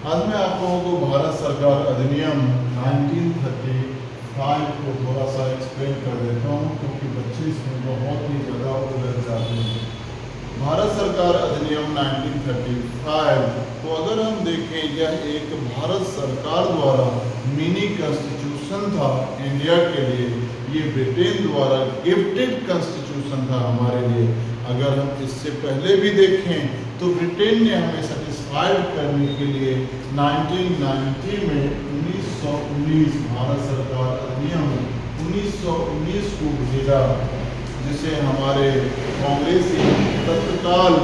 आज मैं आप लोगों को भारत सरकार अधिनियम 1935 को थोड़ा सा एक्सप्लेन कर देता हूँ, क्योंकि बच्चे इसमें बहुत ही ज़्यादा उलझ जाते हैं। भारत सरकार अधिनियम 1935 तो अगर हम देखें, यह एक भारत सरकार द्वारा मिनी कॉन्स्टिट्यूशन था इंडिया के लिए। ये ब्रिटेन द्वारा गिफ्टेड कॉन्स्टिट्यूशन था हमारे लिए। अगर हम इससे पहले भी देखें तो ब्रिटेन ने हमें सेटिस्फाइड करने के लिए 1990 में 1919 भारत सरकार अधिनियम 1919 को भेजा, जिसे हमारे कांग्रेसी तत्काल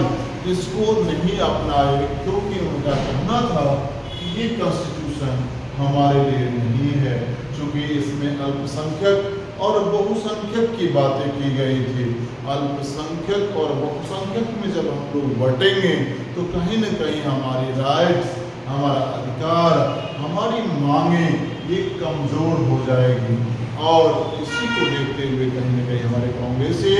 इसको नहीं अपनाए, क्योंकि उनका कहना था कि ये कॉन्स्टिट्यूशन हमारे लिए नहीं है, क्योंकि इसमें अल्पसंख्यक और बहुसंख्यक की बातें की गई थी। अल्पसंख्यक और बहुसंख्यक में जब हम लोग बटेंगे तो कहीं न कहीं हमारी राइट्स, हमारा अधिकार, हमारी मांगे ये कमज़ोर हो जाएगी। और इसी को देखते हुए कहीं न कहीं हमारे कांग्रेसी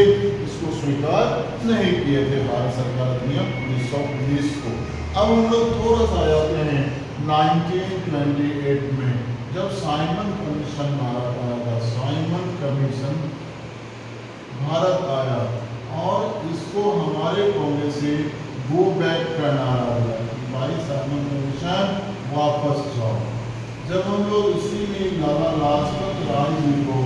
इसको स्वीकार नहीं किए थे भारत सरकार अधिनियम 1919 को। अब हम लोग थोड़ा सा आ जाते हैं 1928 में, जब साइमन कमीशन भारत आया था। साइमन कमीशन भारत आया और इसको हमारे कांग्रेस से गो बैक का नारा दिया कि भाई साइमन कमीशन वापस जाओ। जब हम लोग इसी में लाला लाजपत राय जी को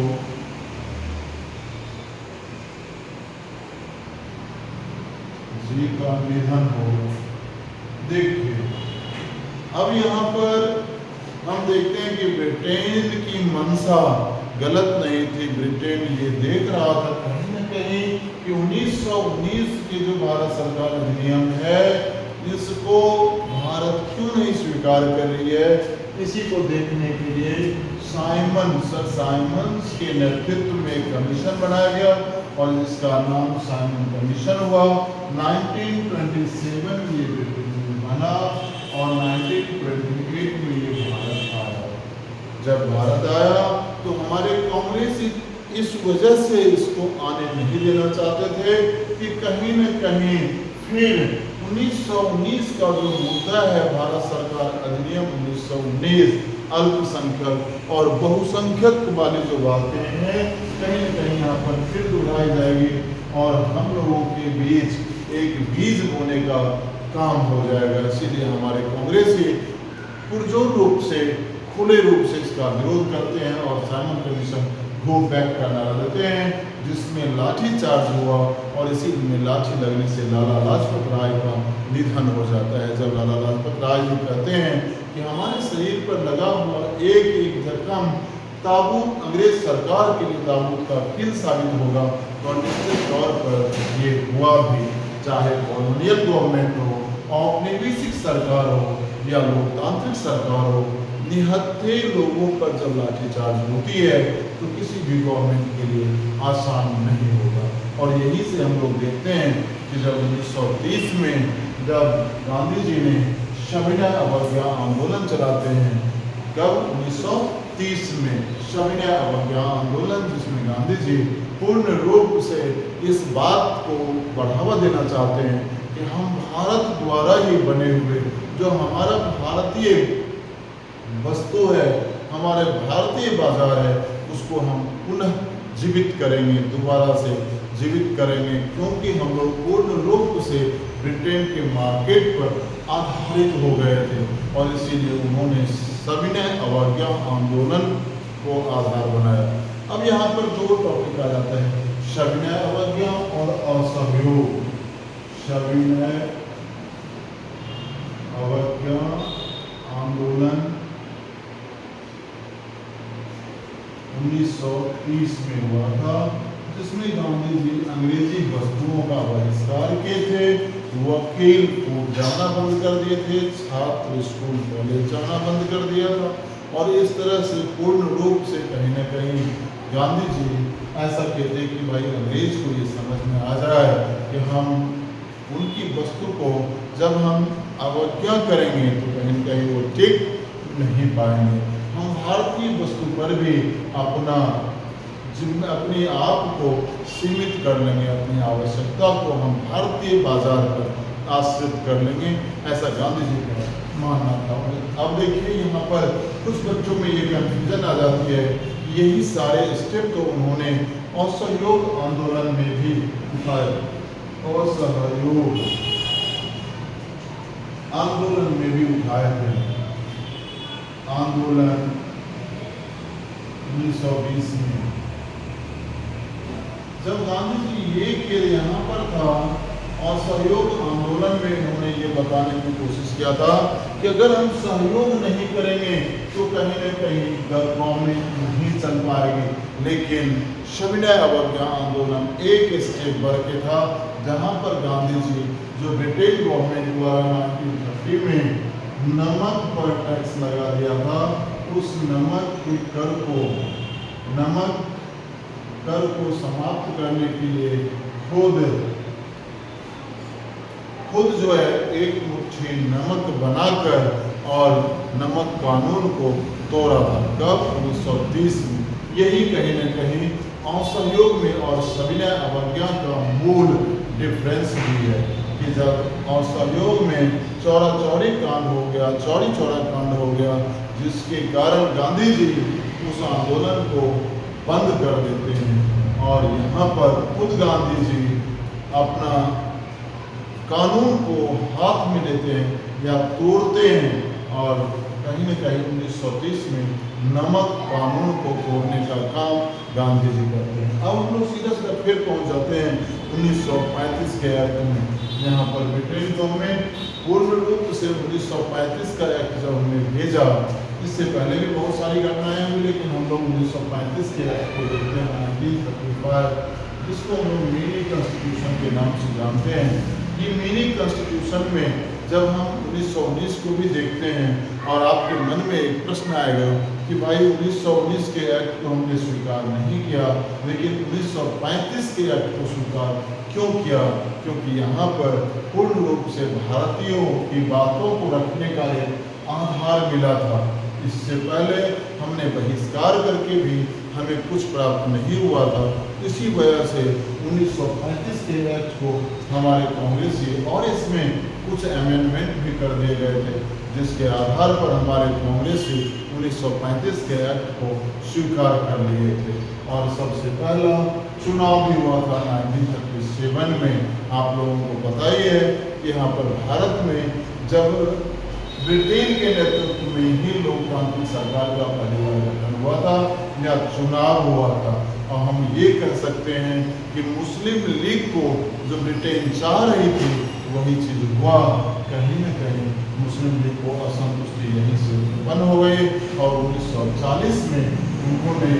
जी का निधन हो, देखिए अब यहाँ पर हम देखते हैं कि ब्रिटेन की मंशा गलत नहीं थी। ब्रिटेन ये देख रहा था कहीं न कहीं कि 1919 की जो भारत सरकार अधिनियम है इसको भारत क्यों नहीं स्वीकार कर रही है। इसी को देखने के लिए सर साइमंस के नेतृत्व में एक कमीशन बनाया गया और इसका नाम साइमन कमीशन हुआ। 1927 में ये ब्रिटेन बना और 1928 में ये भारत आया। जब भारत आया तो हमारे कांग्रेसी इस वजह से इसको आने नहीं देना चाहते थे कि कहीं न कहीं फिर 1919 का जो मुद्दा है भारत सरकार अधिनियम 1919 अल्पसंख्यक और बहुसंख्यक वाली जो बातें हैं कहीं न कहीं यहाँ पर फिर दोहराई जाएगी और हम लोगों के बीच एक बीज बोने का काम हो जाएगा। इसीलिए हमारे कांग्रेसी पुरजोर रूप से, खुले रूप से इसका विरोध करते हैं और साइमन कमीशन गो बैक का नारा देते हैं, जिसमें लाठी चार्ज हुआ और इसी में लाठी लगने से लाला लाजपत राय का निधन हो जाता है। जब लाला लाजपत राय जी कहते हैं कि हमारे शरीर पर लगा हुआ एक एक जख्म ताबूत अंग्रेज सरकार के लिए ताबूत का किल साबित होगा, और निश्चित तौर पर ये हुआ भी, चाहे कॉलोनियल गवर्नमेंट हो, औपनिवेशिक सरकार हो या लोकतांत्रिक सरकार हो। निहत्थे लोगों पर जब लाठीचार्ज होती है तो किसी भी गवर्नमेंट के लिए आसान नहीं होगा। और यही से हम लोग देखते हैं कि जब 1930 में जब गांधी जी ने सविनय अवज्ञा आंदोलन चलाते हैं, कब 1930 में सविनय अवज्ञा आंदोलन, जिसमें गांधी जी पूर्ण रूप से इस बात को बढ़ावा देना चाहते हैं कि हम भारत द्वारा ही बने हुए जो हमारा भारतीय वस्तु है, हमारे भारतीय बाजार है, उसको हम पुनः जीवित करेंगे, दोबारा से जीवित करेंगे, क्योंकि हम लोग पूर्ण रूप से ब्रिटेन के मार्केट पर आधारित हो गए थे। और इसीलिए उन्होंने सविनय अवज्ञा आंदोलन को आधार बनाया। अब यहाँ पर दो टॉपिक आ जाता है, सविनय अवज्ञा और असहयोग। सविनय अवज्ञा आंदोलन 1930 में हुआ था, जिसमें गांधी जी अंग्रेजी वस्तुओं का बहिष्कार किए थे, वकील कोर्ट जाना बंद कर दिए थे, छात्र स्कूल कॉलेज जाना बंद कर दिया था। और इस तरह से पूर्ण रूप से कहीं न कहीं गांधी जी ऐसा कहते कि भाई अंग्रेज को ये समझ में आ जाए कि हम उनकी वस्तु को जब हम अवज्ञा करेंगे तो कहीं न कहीं वो टिक नहीं पाएंगे। हम भारतीय वस्तु पर भी अपने आप को सीमित कर लेंगे, अपनी आवश्यकता को हम भारतीय बाजार पर आश्रित कर लेंगे, ऐसा गांधी जी का मानना था। अब देखिए यहाँ पर कुछ बच्चों में ये कंफ्यूजन आ जाती है कि यही सारे स्टेप तो उन्होंने असहयोग आंदोलन में भी उठाए, असहयोग आंदोलन में भी उठाए थे। आंदोलन 1920 में जब गांधी जी ये के यहाँ पर था, असहयोग आंदोलन में इन्होंने ये बताने की कोशिश किया था कि अगर हम सहयोग नहीं करेंगे तो कहीं न कहीं गवर्नमेंट नहीं चल पाएगी। लेकिन सविनय अवज्ञा आंदोलन एक स्टेप बढ़ के था, जहां पर गांधी जी जो ब्रिटिश गवर्नमेंट द्वारा 1930 में नमक पर टैक्स लगा दिया था, उस नमक के कर को समाप्त करने के लिए खुद जो है एक मुट्ठी नमक बनाकर और नमक कानून को तोड़ा था। कब? 1930 में। यही कहीं न कहीं असहयोग में और सविनय अवज्ञा का मूल डिफरेंस भी है कि जब असहयोग में चौरा कांड हो गया, जिसके कारण गांधी जी उस आंदोलन को बंद कर देते हैं और यहाँ पर खुद गांधी जी अपना कानून को हाथ में लेते हैं या तोड़ते हैं और कहीं न कहीं 1930 में नमक कानून को तोड़ने का काम गांधी जी करते हैं। अब हम लोग सीधा फिर पहुंच जाते हैं 1935 के एक्ट में, यहाँ पर ब्रिटिश गवर्नमेंट पूर्ण रूप से 1935 का एक्ट जब हमने भेजा, इससे पहले भी बहुत सारी घटनाएं हुई, लेकिन हम लोग 1935 के एक्ट को देखते हैं 1935, जिसको हम लोग मिनी कॉन्स्टिट्यूशन के नाम से जानते हैं। ये मिनी कॉन्स्टिट्यूशन में जब हम 1919 को भी देखते हैं और आपके मन में एक प्रश्न आएगा कि भाई 1919 के एक्ट को हमने स्वीकार नहीं किया, लेकिन 1935 के एक्ट को स्वीकार क्यों किया? क्योंकि यहाँ पर पूर्ण रूप से भारतीयों की बातों को रखने का एक आधार मिला था। इससे पहले हमने बहिष्कार करके भी हमें कुछ प्राप्त नहीं हुआ था। इसी वजह से 1935 के एक्ट को हमारे कांग्रेसी और इसमें कुछ अमेंडमेंट भी कर दिए गए थे, जिसके आधार पर हमारे कांग्रेसी 1935 के एक्ट को स्वीकार कर लिए थे। और सबसे पहला चुनाव भी हुआ था 1937 में। आप लोगों को पता ही है कि यहाँ पर भारत में जब ब्रिटेन के नेतृत्व में ही लोकतांत्रिक सरकार का पहली बार गठन हुआ था या चुनाव हुआ था। और हम ये कह सकते हैं कि मुस्लिम लीग को जो ब्रिटेन चाह रही थी वही चीज़ हुआ। कहीं न कहीं मुस्लिम लीग को असंतुष्टि यहीं से उत्पन्न हो गई और 1940 में उन्होंने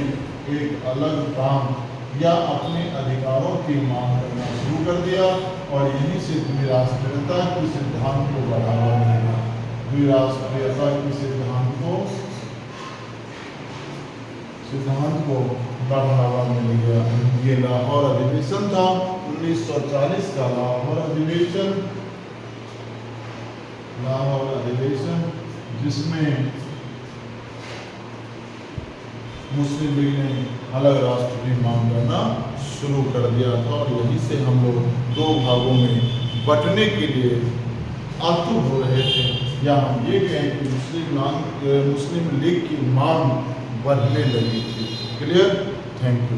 एक अलग काम या अपने अधिकारों की मांग करना शुरू कर दिया और यहीं से द्विराष्ट्रीयता के सिद्धांत को बढ़ावा मिला। द्विराष्ट्रीयता के सिद्धांत को बढ़ावा मिल गया। ये लाहौर अधिवेशन था 1940 का लाहौर अधिवेशन, जिसमें मुस्लिम लीग ने अलग राष्ट्र की मांग करना शुरू कर दिया था और यहीं से हम लोग दो भागों में बंटने के लिए आतुर हो रहे थे। या हम ये कहें कि मुस्लिम लीग की मांग बढ़ने लगी थी। क्लियर? Thank you.